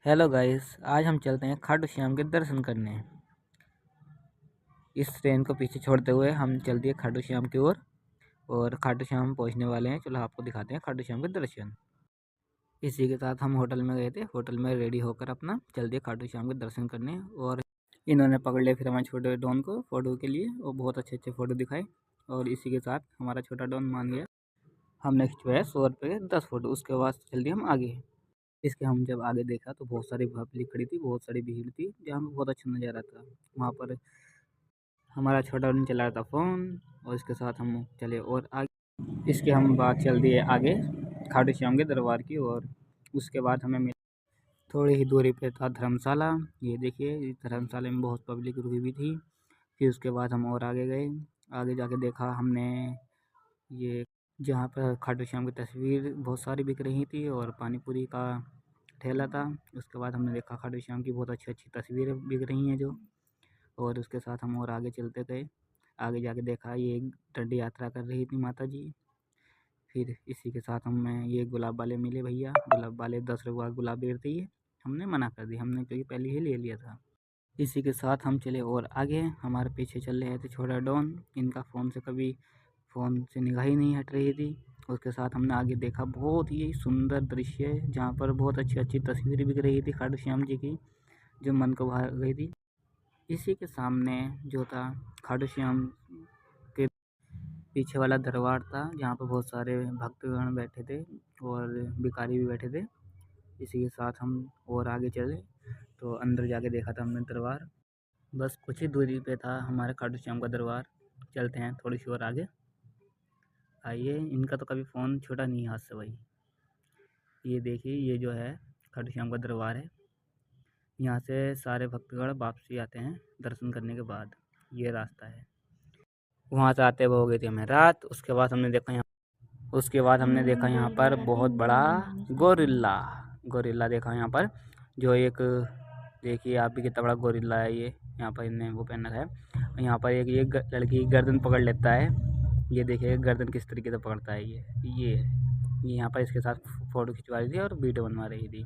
Hello guys, आज हम चलते हैं खाटू श्याम के दर्शन करने। इस ट्रेन को पीछे छोड़ते हुए हम चल दिए खाटू श्याम की ओर और खाटू श्याम पहुंचने वाले हैं। चलो आपको दिखाते हैं खाटू श्याम के दर्शन। इसी के साथ हम होटल में गए थे। होटल में रेडी होकर अपना चल दिए खाटू श्याम के दर्शन करने। और इन्होंने पकड़ लिया फिर हमारे छोटे डॉन को फ़ोटो के लिए और बहुत अच्छे अच्छे फ़ोटो दिखाए। और इसी के साथ हमारा छोटा डॉन मान गया। हमने खिंचवाया 100 रुपये के 10 फ़ोटो। उसके बाद चल दिए हम आगे। इसके हम जब आगे देखा तो बहुत सारी पब्लिक खड़ी थी, बहुत सारी भीड़ थी, जहाँ पे बहुत अच्छा नज़ारा था। वहाँ पर हमारा छोटा नहीं चला रहा था फ़ोन और इसके साथ हम चले और आगे। इसके हम बात चल दी है आगे खाटू श्याम के दरबार की। और उसके बाद हमें थोड़ी ही दूरी पे था धर्मशाला। ये देखिए, इस धर्मशाला में बहुत पब्लिक रुकी हुई थी। फिर उसके बाद हम और आगे गए। आगे जाके देखा हमने ये जहाँ पर खाटू श्याम की तस्वीर बहुत सारी बिक रही थी और पानी पूरी का ठेला था। उसके बाद हमने देखा खाटू श्याम की बहुत अच्छी अच्छी तस्वीरें बिक रही हैं जो। और उसके साथ हम और आगे चलते गए। आगे जाके देखा ये डंडी यात्रा कर रही थी माता जी। फिर इसी के साथ हमें ये गुलाब वाले मिले भैया। गुलाब वाले 10 रुपये का गुलाब दे रहे थे। ये हमने मना कर दी, हमने क्योंकि पहले ही ले लिया था। इसी के साथ हम चले और आगे। हमारे पीछे चल रहे थे छोटा डॉन। इनका फ़ोन से निगाह ही नहीं हट रही थी। उसके साथ हमने आगे देखा बहुत ही सुंदर दृश्य जहाँ पर बहुत अच्छी अच्छी तस्वीरें बिक रही थी खाटू श्याम जी की, जो मन को भा गई थी। इसी के सामने जो था खाटू श्याम के पीछे वाला दरबार था, जहाँ पर बहुत सारे भक्तगण बैठे थे और भिखारी भी बैठे थे। इसी के साथ हम और आगे चले तो अंदर जाके देखा था हमने दरबार। बस कुछ ही दूरी पे था हमारे खाटू श्याम का दरबार। चलते हैं थोड़ी सी और आगे। आइए, इनका तो कभी फ़ोन छूटा नहीं हाथ से भाई। ये देखिए, ये जो है खाटू श्याम का दरबार है। यहाँ से सारे भक्तगण वापसी आते हैं दर्शन करने के बाद। ये रास्ता है। वहाँ से आते हुए हो गई थी हमें रात। उसके बाद हमने देखा यहाँ पर बहुत बड़ा गोरिल्ला। गोरिल्ला देखा यहाँ पर, जो एक देखिए आप भी कितना बड़ा गोरिल्ला है ये। यहाँ पर इनने वो पहन रखा है। यहाँ पर एक ये लड़की गर्दन पकड़ लेता है। ये देखिए गर्दन किस तरीके से पकड़ता है ये है। ये यहाँ पर इसके साथ फ़ोटो खिंचवा रही थी और वीडियो बनवा रही थी।